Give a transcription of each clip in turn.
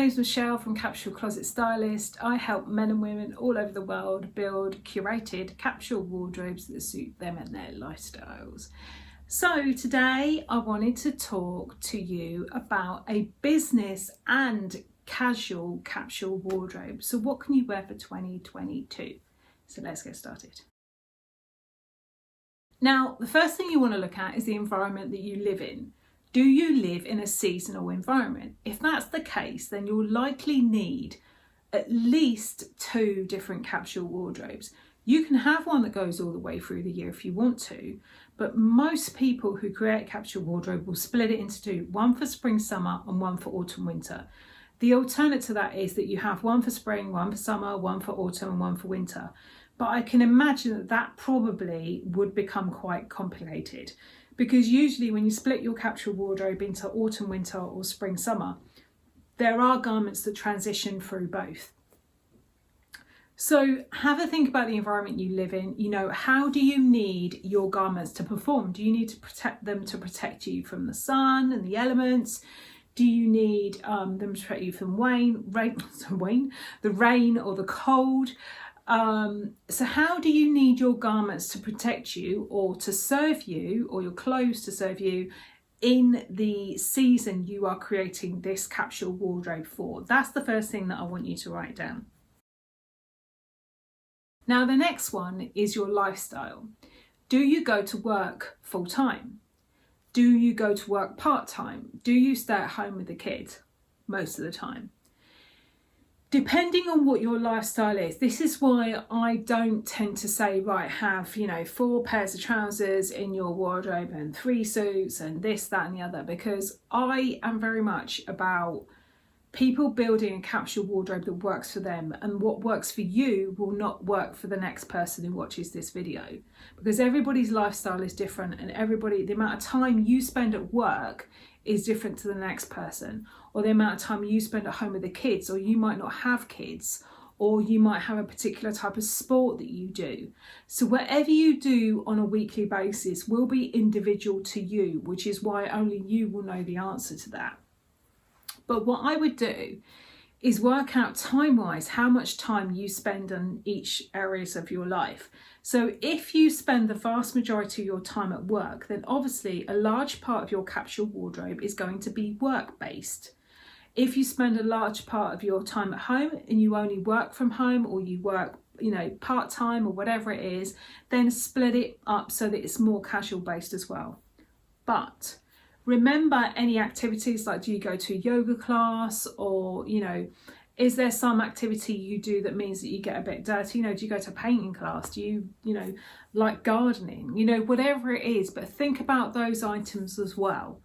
name's Michelle from Capsule Closet Stylist. I help men and women all over the world build curated capsule wardrobes that suit them and their lifestyles. So today I wanted to talk to you about a business and casual capsule wardrobe. So what can you wear for 2022? So let's get started. Now, the first thing you want to look at is the environment that you live in. Do you live in a seasonal environment? If that's the case, then you'll likely need at least 2 different capsule wardrobes. You can have one that goes all the way through the year if you want to, but most people who create a capsule wardrobe will split it into 2, one for spring, summer, and one for autumn, winter. The alternate to that is that you have one for spring, one for summer, one for autumn, and one for winter. But I can imagine that that probably would become quite complicated, because usually when you split your capsule wardrobe into autumn, winter, or spring, summer, there are garments that transition through both. So have a think about the environment you live in. You know, how do you need your garments to perform? Do you need to protect them to protect you from the sun and the elements? Do you need them to protect you from the rain or the cold? So how do you need your garments to protect you or to serve you, or your clothes to serve you in the season you are creating this capsule wardrobe for? That's the first thing that I want you to write down. Now the next one is your lifestyle. Do you go to work full time? Do you go to work part time? Do you stay at home with the kids most of the time? Depending on what your lifestyle is, this is why I don't tend to say, right, have, 4 pairs of trousers in your wardrobe and 3 suits and this, that and the other, because I am very much about people building a capsule wardrobe that works for them, and what works for you will not work for the next person who watches this video, because everybody's lifestyle is different, and the amount of time you spend at work is different to the next person, or the amount of time you spend at home with the kids, or you might not have kids, or you might have a particular type of sport that you do. So whatever you do on a weekly basis will be individual to you, which is why only you will know the answer to that. But what I would do is work out time-wise how much time you spend on each areas of your life. So if you spend the vast majority of your time at work, then obviously a large part of your capsule wardrobe is going to be work-based. If you spend a large part of your time at home and you only work from home, or you work, part-time or whatever it is, then split it up so that it's more casual-based as well. But remember any activities, like do you go to a yoga class, or, is there some activity you do that means that you get a bit dirty? Do you go to a painting class? Do you, like gardening? Whatever it is, but think about those items as well.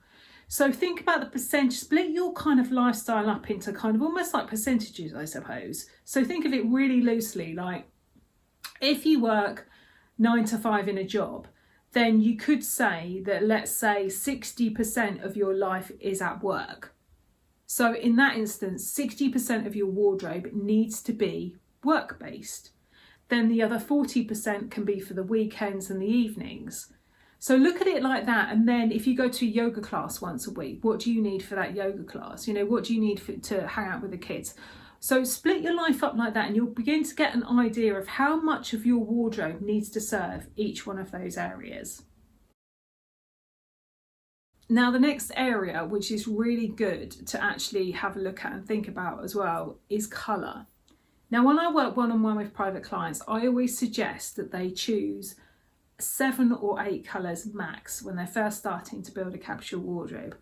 So think about the percentage, split your kind of lifestyle up into kind of almost like percentages, I suppose. So think of it really loosely, like if you work 9 to 5 in a job, then you could say that, let's say 60% of your life is at work. So in that instance, 60% of your wardrobe needs to be work-based. Then the other 40% can be for the weekends and the evenings. So look at it like that. And then if you go to a yoga class once a week, what do you need for that yoga class? What do you need to hang out with the kids? So split your life up like that, and you'll begin to get an idea of how much of your wardrobe needs to serve each one of those areas. Now the next area, which is really good to actually have a look at and think about as well, is colour. Now when I work one-on-one with private clients, I always suggest that they choose 7 or 8 colours max when they're first starting to build a capsule wardrobe.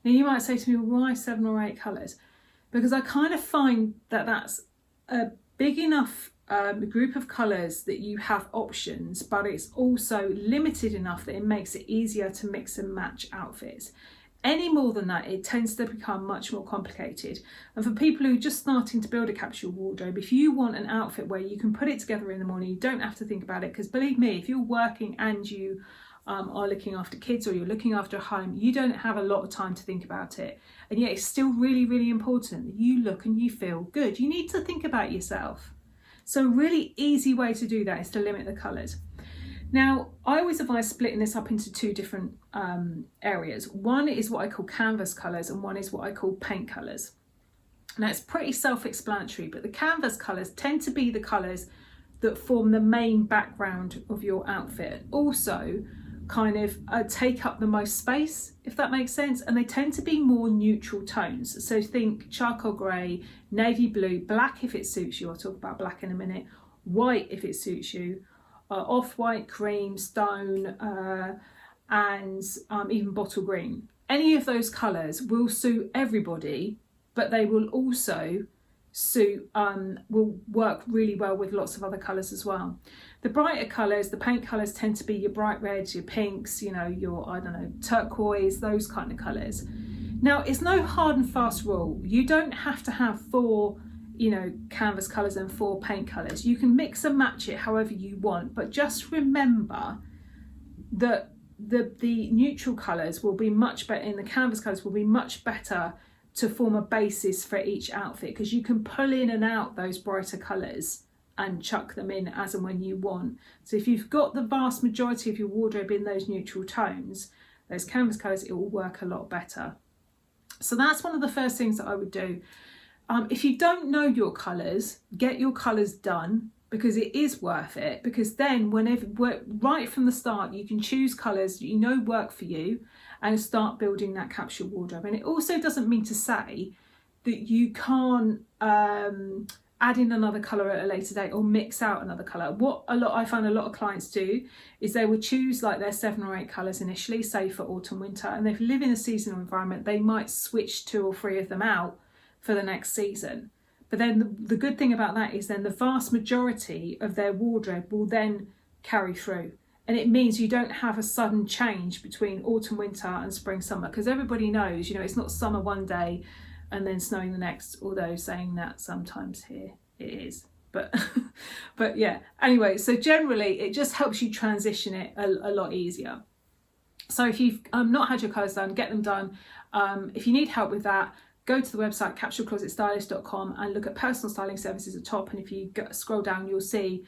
Now you might say to me, well, why 7 or 8 colours? Because I kind of find that that's a big enough group of colours that you have options, but it's also limited enough that it makes it easier to mix and match outfits. Any more than that, it tends to become much more complicated. And for people who are just starting to build a capsule wardrobe, if you want an outfit where you can put it together in the morning, you don't have to think about it, because believe me, if you're working and you are looking after kids, or you're looking after a home, you don't have a lot of time to think about it. And yet it's still really, really important that you look and you feel good. You need to think about yourself. So a really easy way to do that is to limit the colours. Now, I always advise splitting this up into 2 different areas. One is what I call canvas colours, and one is what I call paint colours. Now it's pretty self-explanatory, but the canvas colours tend to be the colours that form the main background of your outfit. Also kind of take up the most space, if that makes sense, and they tend to be more neutral tones. So think charcoal grey, navy blue, black if it suits you, I'll talk about black in a minute, white if it suits you, off-white, cream, stone, and even bottle green. Any of those colours will suit everybody, but they will also will work really well with lots of other colours as well. The brighter colours, the paint colours, tend to be your bright reds, your pinks, you know, your, I don't know, turquoise, those kind of colours. Now, it's no hard and fast rule. You don't have to have 4, you know, canvas colours and 4 paint colours. You can mix and match it however you want, but just remember that the neutral colours will be much better, and the canvas colours will be much better to form a basis for each outfit, because you can pull in and out those brighter colours and chuck them in as and when you want. So if you've got the vast majority of your wardrobe in those neutral tones, those canvas colours, it will work a lot better. So that's one of the first things that I would do. If you don't know your colours, get your colours done, because it is worth it, because then whenever, right from the start, you can choose colours that you know work for you and start building that capsule wardrobe. And it also doesn't mean to say that you can't add in another colour at a later date or mix out another colour. What I find a lot of clients do is they would choose like their 7 or 8 colours initially, say for autumn, winter, and if they live in a seasonal environment, they might switch 2 or 3 of them out for the next season. But then the good thing about that is then the vast majority of their wardrobe will then carry through. And it means you don't have a sudden change between autumn, winter and spring, summer, because everybody knows, you know, it's not summer one day and then snowing the next, although saying that sometimes here it is. But but yeah, anyway, so generally it just helps you transition it a lot easier. So if you've not had your colours done, get them done. If you need help with that, go to the website capsuleclosetstylist.com and look at personal styling services at the top, and if you scroll down you'll see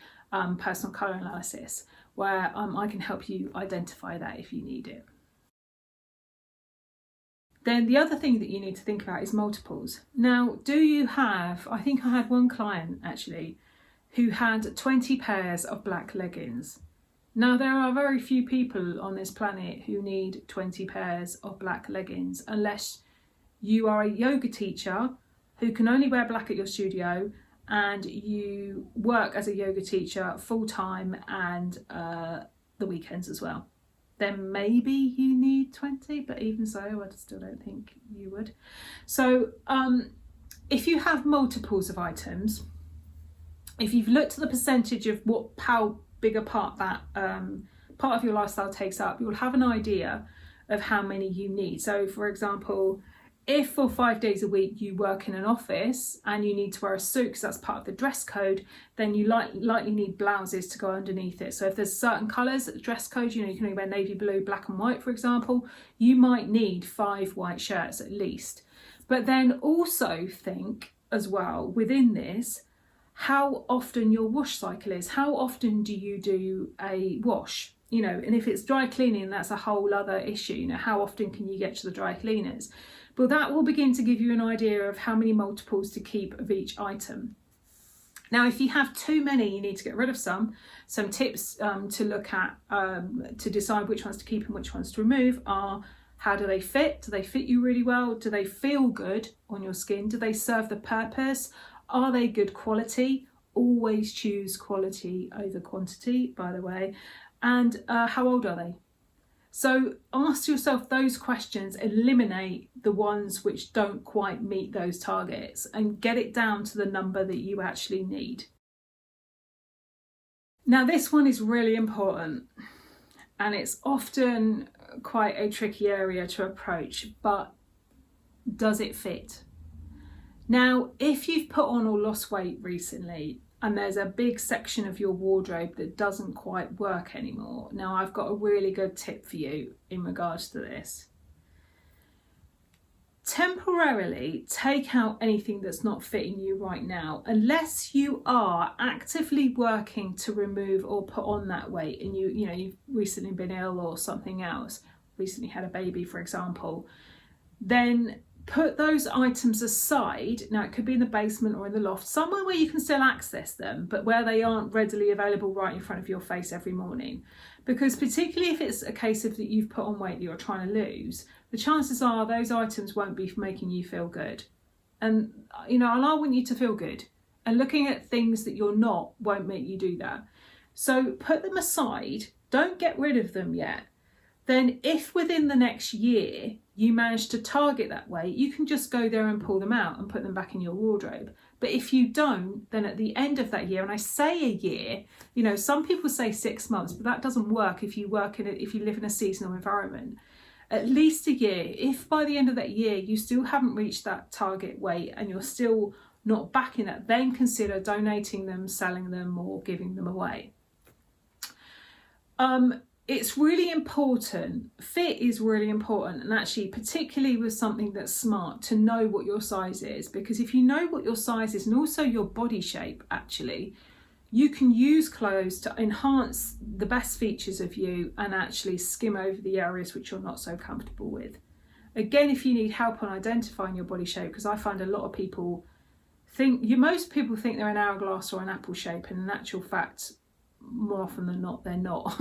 personal colour analysis, where I can help you identify that if you need it. Then the other thing that you need to think about is multiples. Now, do you have, I think I had one client actually who had 20 pairs of black leggings. Now, there are very few people on this planet who need 20 pairs of black leggings, unless you are a yoga teacher who can only wear black at your studio and you work as a yoga teacher full-time and the weekends as well. Then maybe you need 20, but even so, I still don't think you would. So if you have multiples of items, if you've looked at the percentage of how big a part that part of your lifestyle takes up, you'll have an idea of how many you need. So for example, if for 5 days a week you work in an office and you need to wear a suit because that's part of the dress code, then you likely need blouses to go underneath it. So if there's certain colours at the dress code, you know, you can only wear navy blue, black and white, for example, you might need 5 white shirts at least. But then also think as well within this, how often your wash cycle is. How often do you do a wash? You know, and if it's dry cleaning, that's a whole other issue. You know, how often can you get to the dry cleaners? But that will begin to give you an idea of how many multiples to keep of each item. Now, if you have too many, you need to get rid of some. Some tips to look at to decide which ones to keep and which ones to remove are: how do they fit? Do they fit you really well? Do they feel good on your skin? Do they serve the purpose? Are they good quality? Always choose quality over quantity, by the way. And how old are they? So ask yourself those questions, eliminate the ones which don't quite meet those targets, and get it down to the number that you actually need. Now, this one is really important, and it's often quite a tricky area to approach, but does it fit? Now, if you've put on or lost weight recently, and there's a big section of your wardrobe that doesn't quite work anymore, now I've got a really good tip for you in regards to this. Temporarily take out anything that's not fitting you right now, unless you are actively working to remove or put on that weight, and you've recently been ill or something else, recently had a baby, for example. Then put those items aside. Now it could be in the basement or in the loft, somewhere where you can still access them, but where they aren't readily available right in front of your face every morning. Because particularly if it's a case of that you've put on weight that you're trying to lose, the chances are those items won't be making you feel good. And and I want you to feel good. And looking at things that you're not won't make you do that. So put them aside, don't get rid of them yet. Then if within the next year you manage to target that weight, you can just go there and pull them out and put them back in your wardrobe. But if you don't, then at the end of that year, and I say a year, some people say 6 months, but that doesn't work if you live in a seasonal environment. At least a year. If by the end of that year you still haven't reached that target weight and you're still not back in that, then consider donating them, selling them, or giving them away. It's really important, fit is really important, and actually particularly with something that's smart, to know what your size is, because if you know what your size is and also your body shape, actually you can use clothes to enhance the best features of you and actually skim over the areas which you're not so comfortable with. Again, if you need help on identifying your body shape, because I find a lot of people most people think they're an hourglass or an apple shape, and in actual fact more often than not they're not.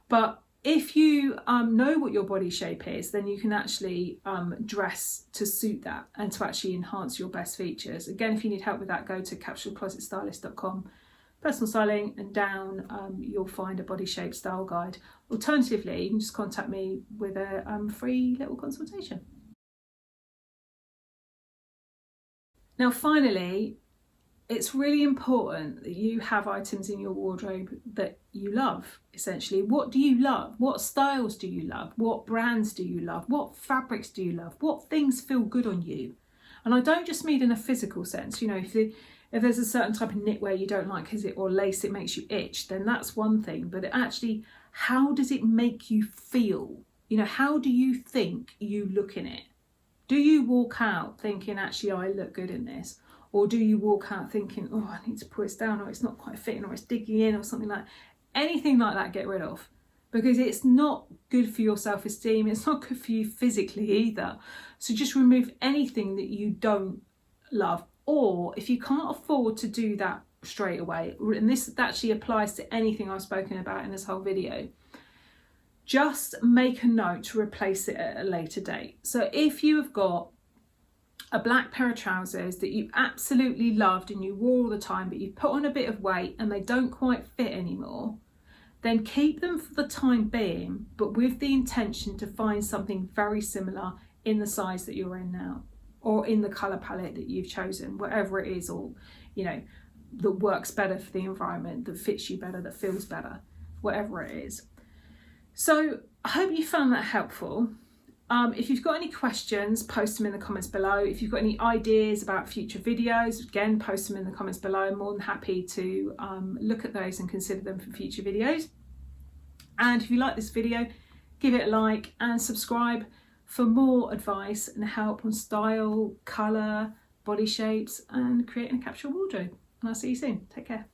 But if you know what your body shape is, then you can actually dress to suit that and to actually enhance your best features. Again, if you need help with that, go to capsuleclosetstylist.com, personal styling, and down you'll find a body shape style guide. Alternatively, you can just contact me with a free little consultation. Now finally, it's really important that you have items in your wardrobe that you love, essentially. What do you love? What styles do you love? What brands do you love? What fabrics do you love? What things feel good on you? And I don't just mean in a physical sense. If there's a certain type of knitwear you don't like or lace it makes you itch, then that's one thing. But actually, how does it make you feel? How do you think you look in it? Do you walk out thinking, actually, I look good in this? Or do you walk out thinking, oh, I need to pull this down, or it's not quite fitting, or it's digging in, or something like that? Anything like that, get rid of. Because it's not good for your self-esteem. It's not good for you physically either. So just remove anything that you don't love. Or if you can't afford to do that straight away, and this actually applies to anything I've spoken about in this whole video, just make a note to replace it at a later date. So if you have got a black pair of trousers that you absolutely loved and you wore all the time, but you've put on a bit of weight and they don't quite fit anymore, then keep them for the time being, but with the intention to find something very similar in the size that you're in now, or in the colour palette that you've chosen, whatever it is, or that works better for the environment, that fits you better, that feels better, whatever it is. So I hope you found that helpful. If you've got any questions, post them in the comments below. If you've got any ideas about future videos, again, post them in the comments below. I'm more than happy to look at those and consider them for future videos. And if you like this video, give it a like and subscribe for more advice and help on style, colour, body shapes, and creating a capsule wardrobe. And I'll see you soon. Take care.